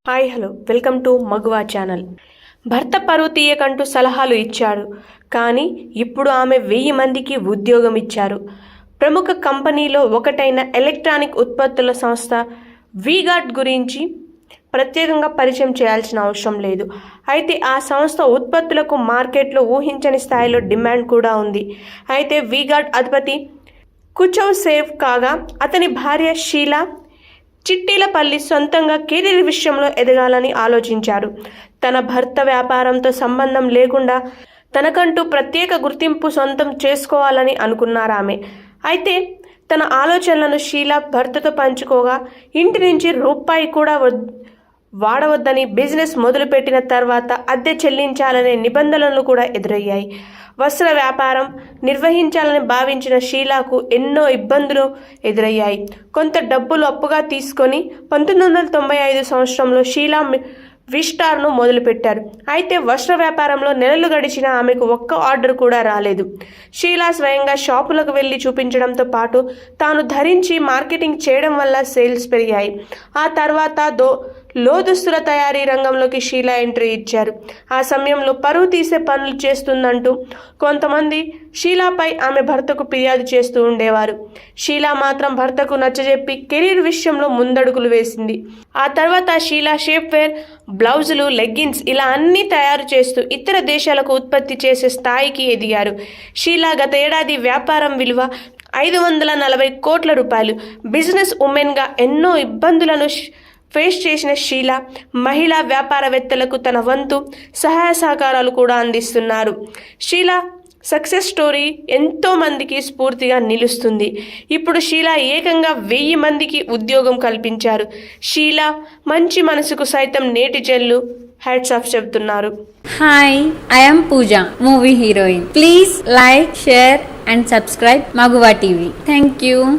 Hi hello welcome to మగువా channel. భర్త పరువు తీయకంటూ సలహాలు ఇచ్చాడు, కానీ ఇప్పుడు ఆమె 1000 మందికి ఉద్యోగం ఇచ్చారు. ప్రముఖ కంపెనీలో ఒకటైన ఎలక్ట్రానిక్ ఉత్పత్తుల సంస్థ వీగార్డ్ గురించి ప్రత్యేకంగా పరిచయం చేయాల్సిన అవసరం లేదు. అయితే ఆ సంస్థ ఉత్పత్తులకు మార్కెట్లో ఊహించని స్థాయిలో డిమాండ్ కూడా ఉంది. అయితే వీగార్డ్ అధిపతి కుచౌ సేవ్ కాగా అతని భార్య షీలా చిట్టీలపల్లి సొంతంగా కెరీర్ విషయంలో ఎదగాలని ఆలోచించారు. తన భర్త వ్యాపారంతో సంబంధం లేకుండా తనకంటూ ప్రత్యేక గుర్తింపు సొంతం చేసుకోవాలని అనుకున్నారామె. అయితే తన ఆలోచనలను షీలా భర్తతో పంచుకోగా ఇంటి నుంచి రూపాయి కూడా వాడవద్దని బిజినెస్ మొదలుపెట్టిన తర్వాత అద్దె చెల్లించాలనే నిబంధనలు కూడా ఎదురయ్యాయి. వస్త్ర వ్యాపారం నిర్వహించాలని భావించిన షీలాకు ఎన్నో ఇబ్బందులు ఎదురయ్యాయి. కొంత డబ్బులు అప్పుగా తీసుకొని 1995 సంవత్సరంలో షీలా విస్టార్ను మొదలుపెట్టారు. అయితే వస్త్ర వ్యాపారంలో నెలలు గడిచినా ఆమెకు ఒక్క ఆర్డర్ కూడా రాలేదు. షీలా స్వయంగా షాపులకు వెళ్ళి చూపించడంతో పాటు తాను ధరించి మార్కెటింగ్ చేయడం వల్ల సేల్స్ పెరిగాయి. ఆ తర్వాత లోదుస్తుల తయారీ రంగంలోకి షీలా ఎంట్రీ ఇచ్చారు. ఆ సమయంలో పరువు తీసే పనులు చేస్తుందంటూ కొంతమంది షీలాపై ఆమె భర్తకు ఫిర్యాదు చేస్తూ ఉండేవారు. షీలా మాత్రం భర్తకు నచ్చజెప్పి కెరీర్ విషయంలో ముందడుగులు వేసింది. ఆ తర్వాత షీలా షేప్వేర్, బ్లౌజులు, లెగ్గిన్స్ ఇలా అన్నీ తయారు చేస్తూ ఇతర దేశాలకు ఉత్పత్తి చేసే స్థాయికి ఎదిగారు. షీలా గత ఏడాది వ్యాపారం విలువ 540 కోట్ల రూపాయలు. బిజినెస్ ఉమెన్గా ఎన్నో ఇబ్బందులను ఫేస్ చేసిన షీలా మహిళా వ్యాపారవేత్తలకు తన వంతు సహాయ సహకారాలు కూడా అందిస్తున్నారు. షీలా సక్సెస్ స్టోరీ ఎంతో మందికి స్ఫూర్తిగా నిలుస్తుంది. ఇప్పుడు షీలా ఏకంగా 1000 మందికి ఉద్యోగం కల్పించారు. షీలా మంచి మనసుకు సైతం నేటిజన్లు హ్యాట్స్ ఆఫ్ చెబుతున్నారు. Hi, I am Pooja, movie heroine. Please like, share and subscribe మగువా టీవీ. Thank you.